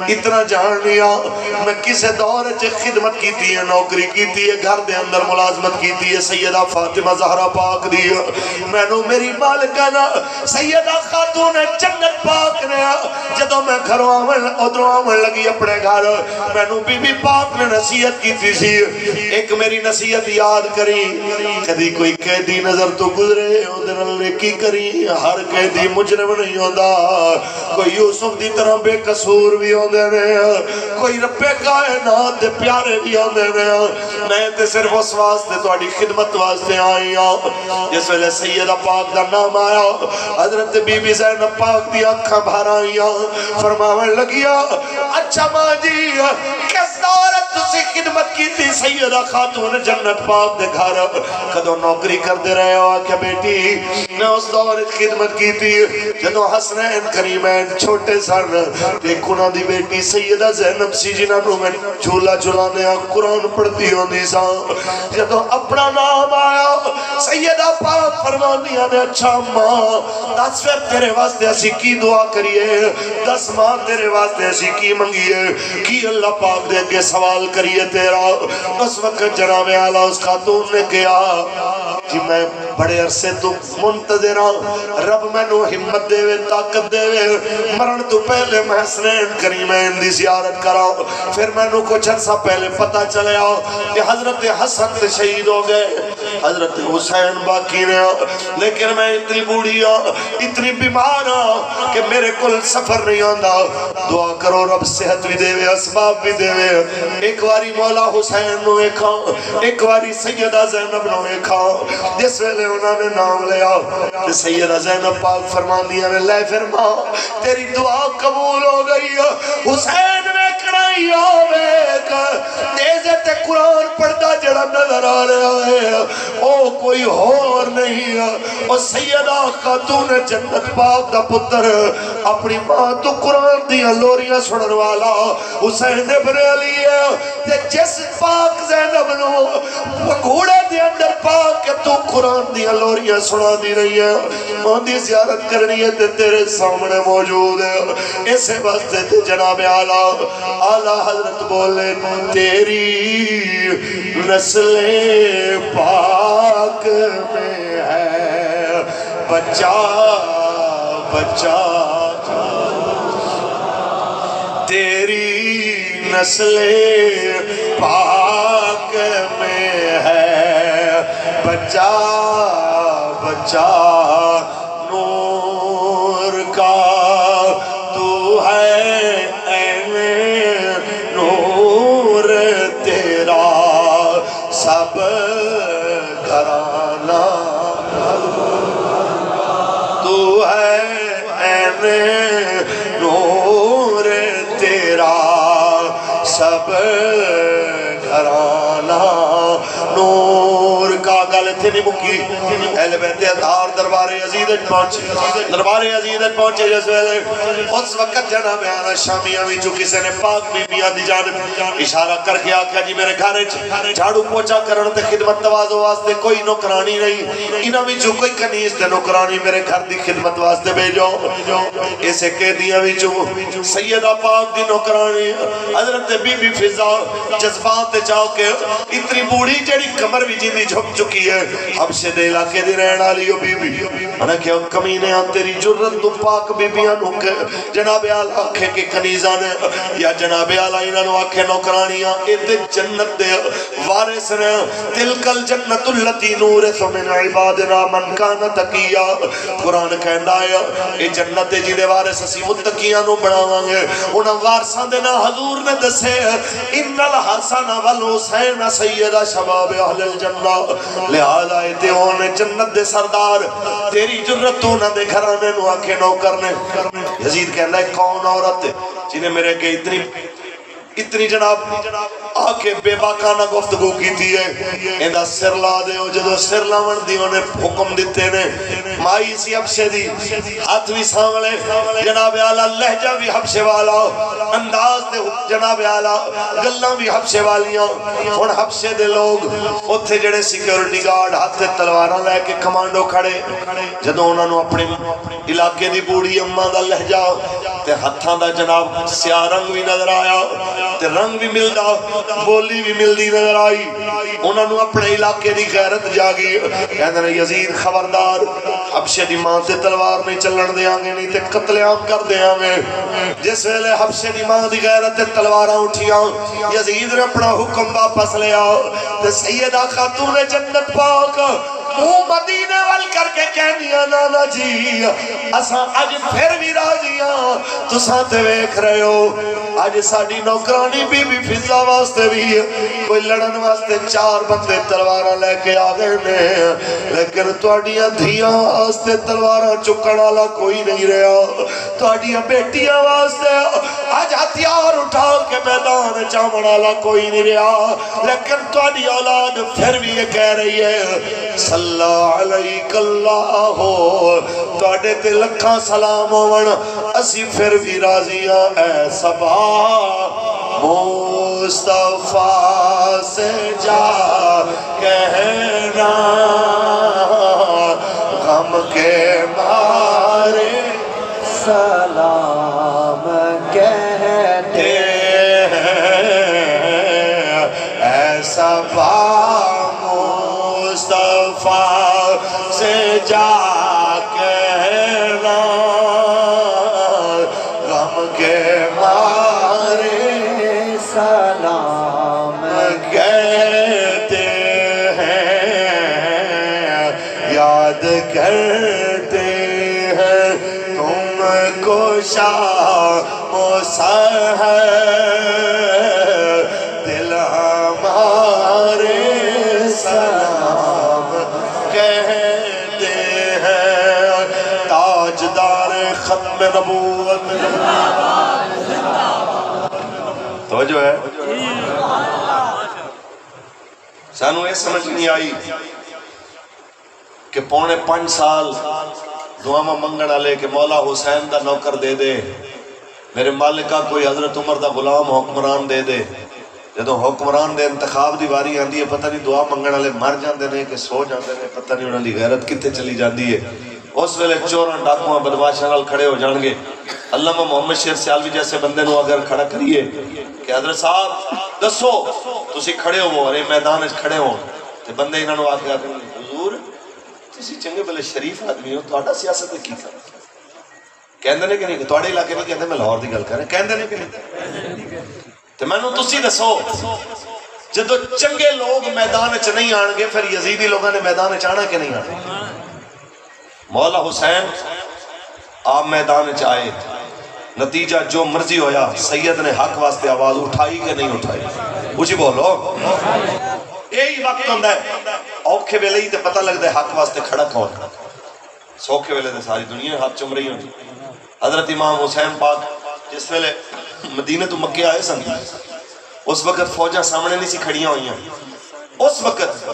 اتنا جان لیا میں کسے دور چے خدمت کیتی ہے نوکری کیتی ہے گھر دے اندر ملازمت کیتی ہے سیدہ فاطمہ زہرا پاک دی میں نو میری مالکانہ سیدہ خاتون جنت پاک نے جدو میں گھروں آمن لگی اپنے گھر میں نو بی بی پاک نے نصیحت کی تھی سی ایک میری نصیحت یاد کری کدی کوئی قیدی نظر تو گزرے ادھر نیکی کری ہر قیدی مجرم نہیں ہوندا کوئی یوسف دی طرح بے قصور بھی ہوندے نے کوئی رب کائنات دے پیارے بھی ہوندے نے میں تے صرف اس واسطے تہاڈی خدمت واسطے آئی ہوں جس ویلے سیدہ پاک دا نام آیا حضرت بی بی زینب پاک دی اکھاں بھر آئیاں فرماون لگیا اچھا ماں جی کس دورت تسی خدمت کی تھی سیدہ خاتون جنت پاک دے گھر کدو نوکری کر دے رہے ہو کہ بیٹی میں اس دور خدمت کی تھی جدو حسنین کریمین چھوٹے سن ایک انہاں دی بیٹی سیدہ زینب سی جنہاں نو میں جھولا جھولانے قرآن پڑھتی ہوں دیسا جدو اپنا نام آیا سیدہ پاک فرمانیاں نے اچھا ماں 10 پھر تیرے واسطے اسی کی دعا کریے 10 ماں تیرے واسطے اسی کی منگیے کی اللہ پاک دے کے سوال کریے تیرا اس وقت جناب اعلیٰ اس خاتون نے کیا کہ میں بڑے عرصے تو منتظر ہوں رب میں نو ہمت دے وے طاقت دے وے مرن تو پہلے میں حسنین کریمین دی زیارت کراؤں پھر میں نو کچھ عرصہ پہلے پتہ چلے آؤ کہ حضرت حسن شہید ہو گئے حضرت حسین باقی نے لیکن میں اتنی بوڑھی ہوں اتنی بیمار ہوں کہ میرے کل سفر نہیں آندا دعا کرو رب صحت بھی دے وے اسباب بھی دے وے ایک واری مولا حسین نو ایکھا ایک واری سیدہ زینب نو ایکھا جس ویلے انہوں نے نام لیا کہ سیدہ زینب پاک فرمان دیا نے لے فرما تیری دعا قبول ہو گئی حسین میں کڑائی آویک تیزے تے قرآن پڑھتا جڑا نظر آ رہا ہے او کوئی اور نہیں او سیدہ خاتون جنت پاک دا پتر اپنی ماں تو قرآن دیا لوریاں سنن والا حسین ابن علی ہے تے جس پاک زینب نو گھوڑے دے اندر پاک کہ تو قرآن دیا لوریاں سنا دی رہی ہے ماں دی زیارت کرنی ہے تے تیرے سامنے موجود ہے اسے واسطے تے جناب اعلیٰ حضرت بولے تیری نسل پاک میں ہے بچہ بچہ تیری نسل پاک میں ہے بچہ بچہ نور کا تو ہے این نور تیرا سب گھرانہ تو ہے این نور تیرا سب گھرانہ نور کا گل تھے نہیں مکی اہل بیت اطہار دربار عزیز پہنچے دربار عزیز پہنچے جس ویلے اس وقت جناب اعلیٰ شامیہ بھی جو کسی نے پاک بی بیاں دی جانب اشارہ کر کے آکھا جی میرے گھر جھاڑو پوچھا کرن تے خدمت توازو واسطے کوئی نوکرانی نہیں انہاں بھی جو کوئی کنیز تے نوکرانی میرے گھر دی خدمت واسطے بھیجو اسے کہہ دیا بھی جو سیدہ پاک دی نوکرانی حضرت بی بی فضا جذبات چاہو کہ اتنی بوڑھی جڑی کمر بھی جیندی جھک چکی ہے حبشے دے علاقے دی رہن والی ہو بی بی انہاں کہ کمینے ہاں تیری جرت تو پاک بی بیاں نو جناب اعلیٰ آکھے کہ کنیزاں نے یا جناب اعلیٰ انہاں نو آکھے نوکرانیاں اید جنت دے وارث نے تلک الجنت اللتی نورث من عبادنا من کان تقیا قرآن کہندا ہے اے جنت جی دے وارث اسی متقیاں نو بناواں گے انہاں وارثاں دے نا حضور نے دسے ان الحسن والحسین سیدہ شباب اہل الجنہ لہذا اے ہونے جنت دے سردار تیری جرت تو نہ دے گھرانے نو آکھے نو کرنے یزید کہنا ہے کون عورت جنہیں میرے کے اتنی جناب آکے بے باکانہ گفتگو کی تھی ہے اندہ سر لا دے ہو جدو سر لاون دیوں نے حکم دیتے نے مائی سی حبشے دی ہاتھ بھی ساملے جناب اعلیٰ لہجہ بھی حبشے والا انداز دے جناب اعلیٰ گلہ بھی حبشے والیاں اور حبشے دے لوگ اتھے جڑے سیکیورٹی گارڈ ہاتھ تلوارہ لے کے کمانڈو کھڑے جدو انہوں نے اپنے علاقے دی بوڑی اماں دا لہجہ تے ہتھاں دا جناب سیاہ رنگ بھی نظر آیا تے رنگ بھی ملدا بولی بھی ملدی نظر آئی انہوں نے اپنے علاقے دی غیرت جاگی کہتے ہیں یزید خبردار حبشے دی ماں تے تلوار نہیں چلن دیاں گے نہیں تے قتل عام کر دیاں گے جس ویلے حبشے دی ماں دی غیرت تے تلواراں اٹھیاں یزید نے اپنا حکم واپس لیا تے سیدہ خاتون جنت پاک منہ مدینے وال کر کے کہنیاں نانا جی اساں اج پھر بھی راضی ہاں تساں تے ویکھ رہے ہو اج ساڈی نوکرانی بی بی فضا واسطے بھی کوئی لڑن واسطے 4 بندے تلواراں لے کے آ گئے نے لیکن تواڈیاں دھیاں واسطے تلواراں چکن والا کوئی نہیں رہا تواڈیاں بیٹیاں واسطے اج ہتھیار اٹھا کے میدان چاون والا کوئی نہیں رہا لیکن تواڈی اولاد پھر بھی یہ کہہ رہی ہے صلی علیک اللہ تواڈے تے لکھاں سلام ہون اسی پھر بھی راضی ہاں اے صبا مصطفیٰ سے جا کہنا غم کے مارے سلام کہتے ہیں اے صبا مصطفیٰ سے جا کہنا غم کے مارے سلام کہتے ہیں یاد کرتے ہیں تم کو شام و سحر دل ہمارے سلام کہتے ہیں تاجدار ختم نبوت توجہ ہے سانو یہ سمجھ نہیں آئی کہ 4.5 سال دعاواں منگن والے کہ مولا حسین دا نوکر دے دے میرے مالکہ کوئی حضرت عمر دا غلام حکمران دے دے جدوں حکمران دے انتخاب دی واری آندی ہے پتہ نہیں دعا منگن والے مر جاندے نے کہ سو جاندے نے پتہ نہیں انہاں دی غیرت کتے چلی جاندی ہے اس ویلے چوراں ڈاکواں بدماشاں نال کھڑے ہو جان گے علامہ محمد شیر سیالوی جیسے بندے نو اگر کھڑا کریے کہ حضرت صاحب دسو تسی کھڑے ہو اور میدان وچ کھڑے ہو تے بندے انہاں نو آکھیا کہ حضور تسی چنگے بھلے شریف آدمی ہو تہاڈا سیاست کی کر کہندے نے کہ نہیں تہاڈے علاقے میں کہندے میں لاہور دی گل کر رہا کہندے نے کہ نہیں تے مینوں تسی دسو جدو چنگے لوگ میدان وچ نہیں آن گے پھر یزیدی لوگاں نے میدان وچ آنا کہ نہیں آنا مولا حسین آپ میدان وچ آئے نتیجہ جو مرضی ہویا سید نے حق واسطے آواز اٹھائی کہ نہیں اٹھائی مجھے بولو یہی وقت ہوندہ ہے اوکھے ویلے ہی تے پتہ لگتا ہے حق واسطے کھڑا کون سوکھے ویلے تے ساری دنیا ہاتھ چم رہی ہوتی حضرت امام حسین پاک جس ویلے مدینہ تو مکے آئے سن اس وقت فوجاں سامنے نہیں سی کھڑیاں ہوئیاں اس وقت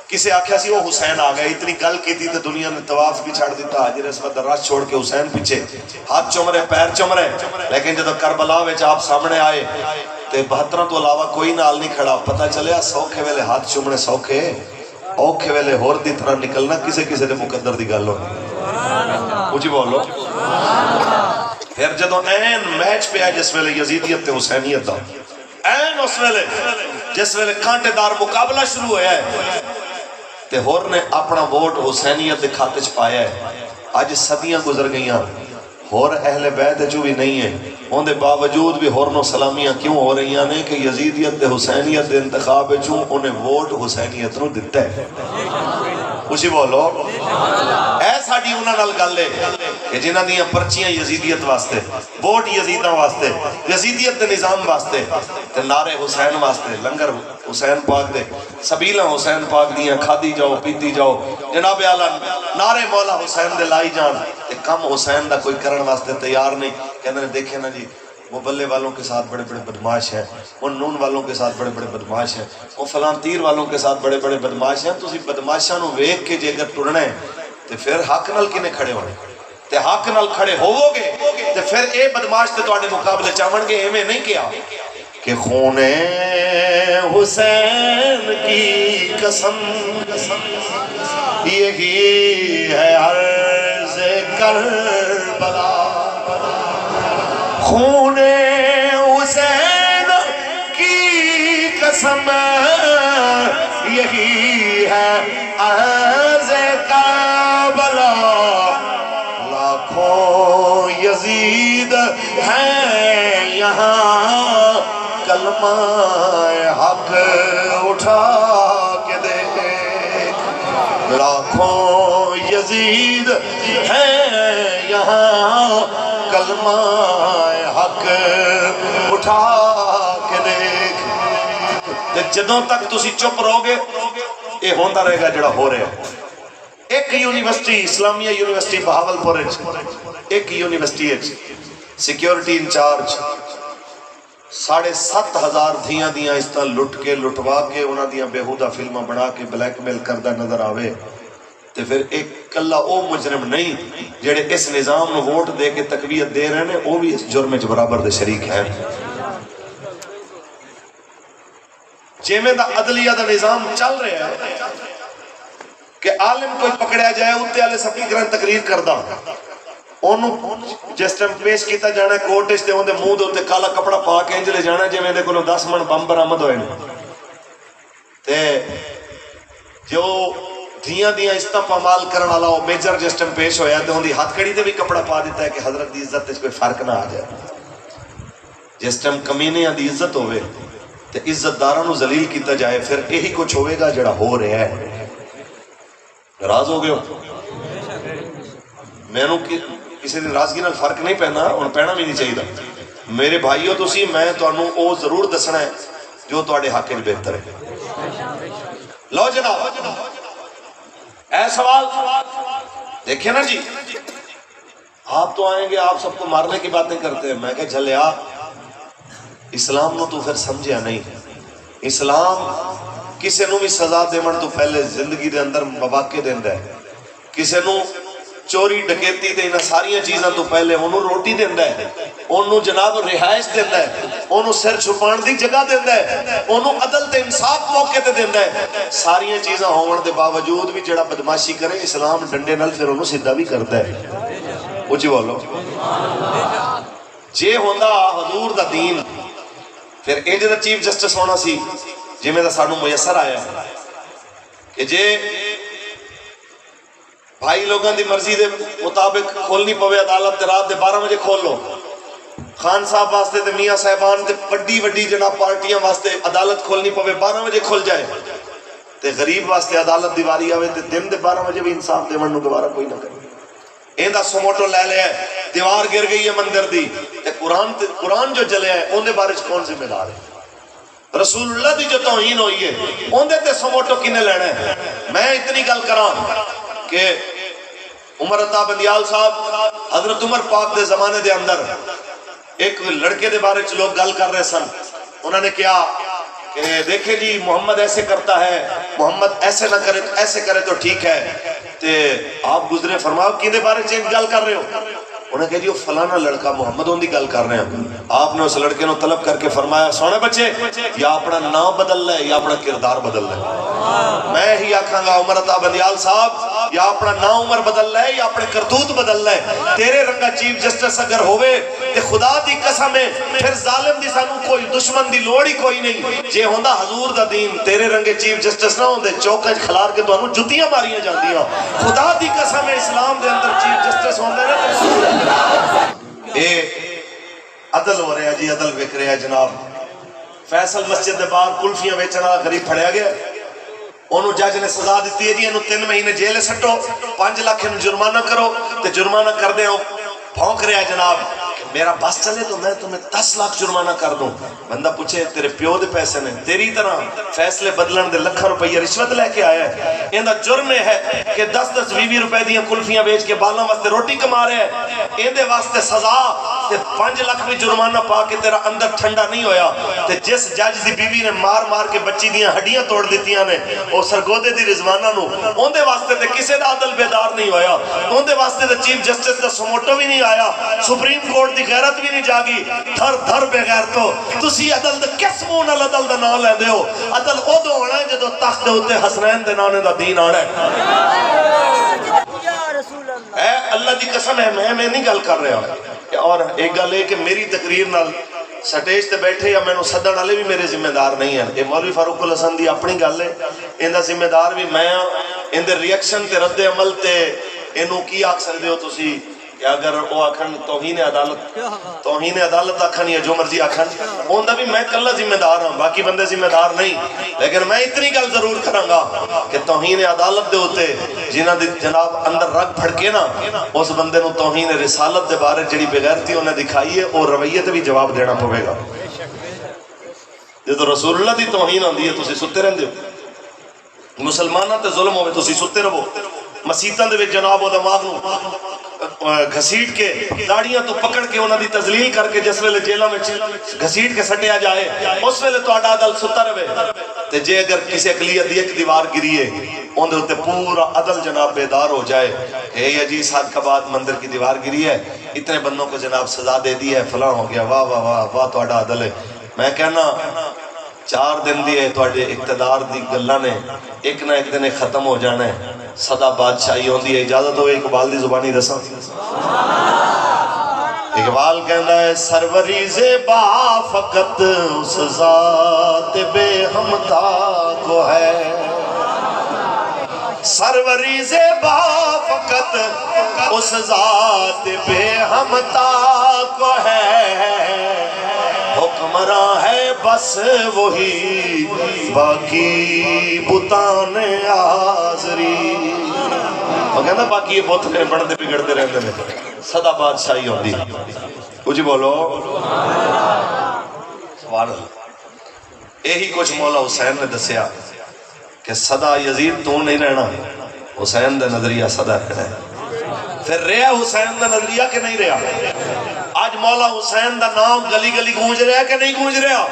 کسے آکھیا سی وہ حسین آ گئے اتنی گل کی تھی تو دنیا نے طواف بھی چھاڑ دیتا حاجر اسود راہ چھوڑ کے حسین پیچھے ہاتھ چم رہے پیر چم رہے لیکن جب کربلا وچ آپ سامنے آئے تے 72 تو علاوہ کوئی نال نہیں کھڑا پتہ چلیا سوکھے ویلے ہاتھ چمنے سوکھے اوکھے ویلے ہور دی طرح نکلنا کسے کسے دے مقدر دی گل ہونی مجھے بولو پھر جدوں این میچ پہ آئے جس ویلے یزیدیت تے حسینیت دا این اس ویلے جس ویلے کانٹے دار مقابلہ شروع ہوا ہے تے ہور نے اپنا ووٹ حسینیت دے کھاتے چ پایا ہے آج صدیاں گزر گئیاں ہور اہل بیت جو بھی نہیں ہے ان دے باوجود بھی ہور نو سلامیاں کیوں ہو رہی ہیں کہ یزیدیت دے حسینیت دے انتخاب چوں انہیں ووٹ حسینیت نو دیتا ہے خوشی بولو اے ساڑی انہاں نال گل ہے کہ جنہاں دیاں پرچیاں یزیدیت واسطے ووٹ یزیداں واسطے یزیدیت دے نظام واسطے تے نعرے حسین واسطے لنگر حسین پاک دے سبیلہ حسین پاک دیاں کھادی جاؤ پیتی جاؤ جناب اعلیٰ نعرے مولا حسین دے لائی جان تے کم حسین دا کوئی کرن واسطے تیار نہیں کہنے نے دیکھیں نا جی وہ بلے والوں کے ساتھ بڑے بڑے بدماش ہیں وہ نون والوں کے ساتھ بڑے بڑے بدماش ہیں وہ فلان تیر والوں کے ساتھ بڑے بڑے بدماش ہیں تو اسی بدماشاں نو ویکھ کے جے اگر ٹرنا ہے تے پھر حق نال کنے کھڑے ہونے تے حق نال کھڑے ہوو گے تے پھر اے بدماش تے تواڈے مقابلے چاون گے ایویں نہیں کیا کہ خون حسین کی قسم یہی ہے عرض کربلا خون حسین کی قسم یہی ہے عرض کربلا لاکھوں یزید ہیں یہاں کلمہ حق اٹھا کے دیکھ لاکھوں یزید ہے یہاں، کلمہ حق اٹھا کے دیکھ۔ تے جدوں تک تسی چپ رہو گے یہ ہوندا رہے گا جڑا ہو رہا ہے۔ ایک یونیورسٹی اسلامیہ یونیورسٹی بہاولپور ایک یونیورسٹی سیکیورٹی انچارج 7,500 دھیاں دیاں اس طرح لٹ کے لٹوا کے انہاں دیاں بےہودہ فلماں بنا کے بلیک میل کردہ نظر آوے تے پھر ایک کلا او مجرم نہیں جڑے اس نظام نو ووٹ دے کے تقویت دے رہے ہیں وہ بھی اس جرم وچ برابر دے شریک ہیں۔ جیویں دا عدلیہ دا نظام چل رہا ہے کہ عالم کوئی پکڑیا جائے اتے والے سپیکراں تقریر کردا انہوں جس ٹائم پیش کیتا جانا ہے کورٹ اس تے اون دے منہ دے اوتے کالا کپڑا پا کے انج لے جانا جویں دے کولوں 10 من بم برآمد ہوئے نے تے جو دھیاں دیاں عزتاں پامال کرن والا او میجر جس ٹائم پیش ہویا تے اون دی ہتھ کڑی تے بھی کپڑا پا دیتا ہے کہ حضرت دی عزت وچ کوئی فرق نہ آ جائے۔ جس ٹائم کمینیاں دی عزت ہوئے تے عزت داراں نو ذلیل کیتا جائے پھر یہی کچھ ہوئے گا جڑا ہو رہا ہے۔ ناراض ہو گئے ہو؟ میں کسی نے ناراضگی نال فرق نہیں پہنا اور پہنا بھی نہیں چاہیے۔ میرے بھائیو تسی میں تانوں او ضرور دسنا ہے جو تواڈے حق وچ بہتر ہے۔ لو جناب اے سوال دیکھیں نا جی، آپ تو آئیں گے آپ سب کو مارنے کی باتیں کرتے ہیں۔ میں کہ جھلیا اسلام نو تو پھر سمجھیا نہیں۔ اسلام کسی نو بھی سزا دیون تو پہلے زندگی دے اندر مواقع دیندا ہے، کسی نو چوری ڈکیتی تے انہاں ساریاں چیزاں تو پہلے انہوں روٹی دیندا ہے، انہوں جناب رہائش دیندا ہے، انہوں سر چھپان دی جگہ دیندا ہے، انہوں عدل تے انصاف موقع تے دیندا ہے۔ ساریاں چیزاں ہون دے باوجود بھی جڑا بدماشی کرے اسلام ڈنڈے نال پھر انہوں سیدھا بھی کردا ہے۔ اونچی بولو جے ہوندا حضور دا دین پھر انج دا چیف جسٹس ہونا سی جویں دا سانوں میسر آیا ہے کہ جے بھائی لوگاں دی مرضی دے مطابق کھولنی پوے عدالت تے رات دے 12 بجے کھول لو، خان صاحب واسطے تے میاں صاحبان تے بڑی وڈی جناب پارٹیاں واسطے عدالت کھولنی پوے 12 بجے کھل جائے تے غریب واسطے عدالت دیواری آوے تے دن دے 12 بجے بھی انصاف دیون نو گوارا کوئی نہ کرے۔ ایندا سموٹو لے لیا ہے، دیوار گر گئی ہے مندر دی تے قرآن جو جلیا ہے اون دے بارے کون ذمہ دار ہے؟ رسول اللہ دی جو توہین ہوئی ہے اون دے تے سموٹو کنے لینا ہے؟ میں اتنی گل کراں کہ عمر عطا بندیال صاحب حضرت عمر پاک دے زمانے دے اندر ایک لڑکے دے بارے لوگ گل کر رہے سن، انہوں نے کیا کہ دیکھیں جی محمد ایسے کرتا ہے، محمد ایسے نہ کرے ایسے کرے تو ٹھیک ہے۔ تے آپ گزرے فرماؤ کی دے بارے چین گل کر رہے ہو؟ انہوں نے کہا جی وہ فلانا لڑکا محمد ان دی گل کر رہے ہیں۔ آپ نے اس لڑکے نو طلب کر کے فرمایا سونے بچے یا اپنا نام بدل لے یا اپنا کردار بدل لے۔ میں ہی آکھاں گا عمر عطا بندیال صاحب یا اپنا نام عمر بدل لے یا اپنے کرتوت بدل لے، تیرے رنگا چیف جسٹس اگر ہوئے تے خدا دی قسم ہے پھر ظالم دی سانو کوئی دشمن دی لوڑ ہی کوئی نہیں۔ جے ہوندا حضور دا دین تیرے رنگے چیف جسٹس نہ ہوندے چوکاں وچ کھلار کے تانوں جُتیاں ماریاں جاندیاں۔ خدا دی قسم ہے اسلام دے اندر چیف جسٹس ہوندے نے اے عدل ہو رہا جی، عدل وک رہا جناب۔ فیصل مسجد دے باہر کلفیاں بیچن والا غریب پھڑیا گیا، انہوں جج نے سزا دیتی ہے جی انہوں 3 مہینے جیل سٹو، 5 لاکھ انہوں جرمانہ کرو، تے جرمانہ کر دے ہو بھونک رہا جناب میرا بس چلے تو میں تمہیں 10 لاکھ جرمانہ کر دوں۔ بندہ پوچھے تیرے پیو دے پیسے نے، تیری طرح فیصلے بدلن دے لکھاں روپیہ رشوت لے کے آیا ہے۔ ایندہ جرم ہے کہ 10-20 روپے دیاں کلفیاں بیچ کے بالاں واسطے روٹی کما رہے ہیں، ایندے واسطے سزا تے 5 لاکھ بھی جرمانہ پا کے تیرا اندر ٹھنڈا نہیں ہویا۔ تے جس جج دی بیوی نے مار مار کے بچی دیاں ہڈیاں توڑ دیتیاں نے او سرگودے دی رضوانہ نو، اوندے واسطے تے کسے دا عدل بیدار نہیں ہویا، اوندے واسطے تے چیف جسٹس دا سموٹو بھی نہیں آیا، سپریم کورٹ دی غیرت بھی نہیں جاگی۔ تھر تھر بغیر تو تسی عدل دے کس منہ نال عدل دا نام لیندے ہو؟ عدل ادو ہونا ہے جدو تخت دے اوتے حسنین دے نانے دا دین آنا ہے۔ اے اللہ دی قسم ہے میں نہیں گل کر رہا۔ اور ایک گل ہے کہ میری تقریر نال سٹیج تے بیٹھے یا مینوں سدن والے بھی میرے ذمہ دار نہیں ہیں۔ یہ مولوی فاروق الحسن دی اپنی گل ہے، ایندا ذمہ دار بھی میں ہاں۔ ایندے ریئیکشن تے رد عمل تے اینوں کی آکھ سکدے ہو تسی کہ اگر وہ آکھن توہین عدالت آکھن یا جو مرضی آکھن اوندا بھی میں کلا ذمہ دار ہوں، باقی بندے ذمہ دار نہیں، لیکن میں اتنی گل ضرور کراں گا کہ توہین عدالت دے ہوتے جنہاں دی جناب اندر رگ پھڑکے نا، اس بندے نو توہین رسالت دے بارے جڑی بغیرتی انہیں دکھائی ہے اور رویے تے بھی جواب دینا پوے گا۔ جدو رسول اللہ دی توہین آندی ہے تسی ستے رہندے ہو، مسلماناں تے ظلم ہوئے تسی ستے رہو، مسیتاں دے وچ جناب او دماغ نو گھسیٹ کے داڑیاں تو پکڑ کے انہاں دی تذلیل کر کے جس ویلے جیلاں وچ گھسیٹ کے سٹیا جائے اس ویلے تہاڈا عدل ستا رہے، تے جے اگر کسی اقلیت دی ایک دیوار گری ہے اون دے اوتے پورا عدل جناب بیدار ہو جائے کہ یہ جی سال کا بعد مندر کی دیوار گری ہے، اتنے بندوں کو جناب سزا دے دی ہے، فلاں ہو گیا، واہ واہ واہ واہ تہاڈا عدل ہے۔ میں کہنا 4 دن دی ہے تہاڈے اقتدار دی گلاں نے ایک نہ ایک دن ختم ہو جانا ہے، سدا بادشاہی ہوندی ہے۔ اجازت ہو اقبال دی زبانی دساں؟ اقبال کہندا ہے سروری زیبا فقط اس ذات بے ہمتا کو ہے، سروری زیبا فقط اس ذات بے ہمتا کو ہے، حکمراں ہے بس وہی باقی بتان آزری۔ وہ کہنا باقی یہ بت نے بڑھتے بگڑتے رہتے ہیں، سدا بادشاہی ہوندی۔ کچھ بولو سبحان اللہ۔ یہی کچھ مولا حسین نے دسیا کہ سدا یزید تو نہیں رہنا، حسین دا نظریہ سدا رہنا ہے۔ پھر رہا حسین دا نظریہ کہ نہیں رہا؟ آج مولا حسین دا نام گلی گلی گونج رہا ہے کہ نہیں گونج رہا؟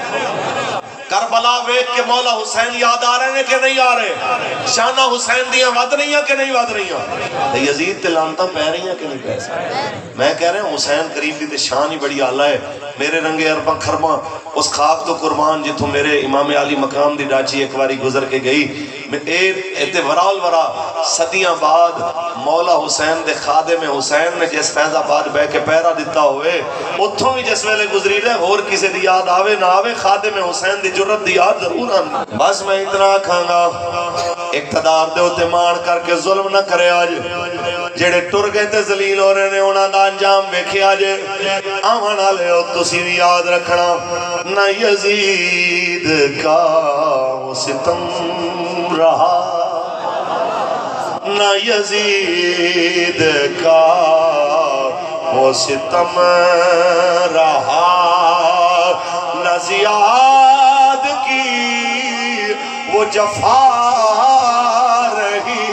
کربلا ویکھ کے مولا حسین یاد آ رہے ہیں کہ نہیں آ رہے؟ شانہ حسین دیاں ود رہی ہیں کہ نہیں ود رہی ہیں؟ یزید تے لعنتاں پہ رہی ہیں کہ نہیں پہ رہی؟ میں کہہ رہا ہوں حسین کریم دی تے شان ہی بڑی اعلیٰ ہے۔ میرے رنگے ارباں کھرباں اس خاک تو قربان جتوں میرے امام علی مقام دی ڈاچی ایک باری گزر کے گئی، ایتے ورال ورا صدیاں بعد مولا حسین دے خادم حسین نے جس فیض آباد بہ کے پیرا دیتا ہوئے اتھوں بھی جس ویلے گزری رہے اور کسی دی یاد آوے نہ آوے خادم حسین دی جرت دی یاد ضرور آن۔ بس میں اتنا آکھاں گا اقتدار دے ہوتے مان کر کے ظلم نہ کرے آج، جڑے ٹر گئے تے ذلیل ہو رہے نے انہاں دا انجام ویکھے آج آون والے ہو تسی بھی یاد رکھنا نہ یزید کا وہ ستم رہا، نہ یزید کا وہ ستم رہا، نہ زیاد کی وہ جفا رہی،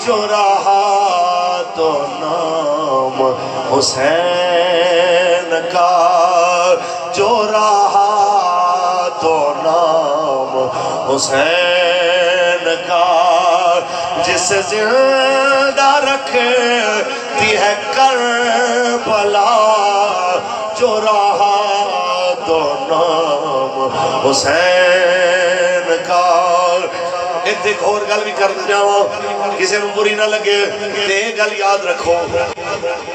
جو رہا تو نام حسین کا، جو رہا تو نام حسین کا، جس زندہ رکھتی ہے کربلا، جو رہا تو نام حسین کا۔ ایک دیکھ اور گل بھی کرتے جاؤں کسی نے بری نہ لگے تے گل یاد رکھو،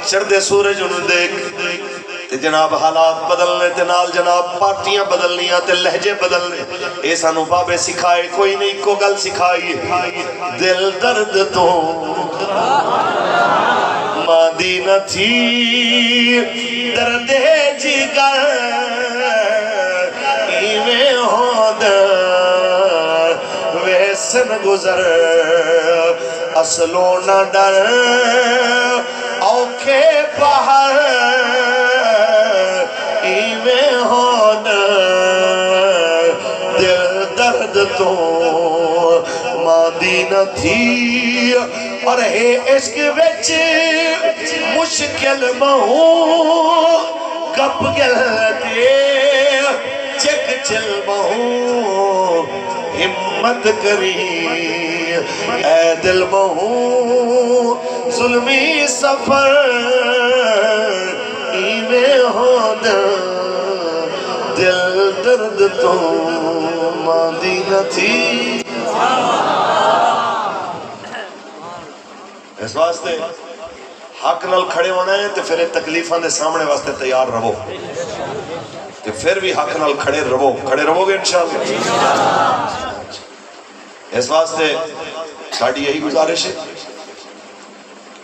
چڑھدے سورج انہوں دیکھ تے جناب حالات بدلنے تے نال جناب پارٹیاں بدلنیاں تے لہجے بدلنے، اے سانو بابے سکھائے کوئی نہیں کو گل سکھائی، دل درد تو مادی نہ تھی درد جگر ایویں ہود ویسن گزر اصلوں نہ ڈر اوکھے پہر ایویں ہود دل درد تو مادی نہ تھی، اور ہے عشق وچ مشکل بہوں گپ گل دے چک چل بہوں ہمت کری، اے دل بہوں ظلمی سفر ایویں ہود دل درد تو ماندی نہ تھی۔ اس واسطے حق نال کھڑے ہونا ہے تو پھر تکلیفاں دے سامنے واسطے تیار رہو، تو پھر بھی حق نال کھڑے رہو گے انشاءاللہ۔ اس واسطے ساڑی یہی گزارش ہے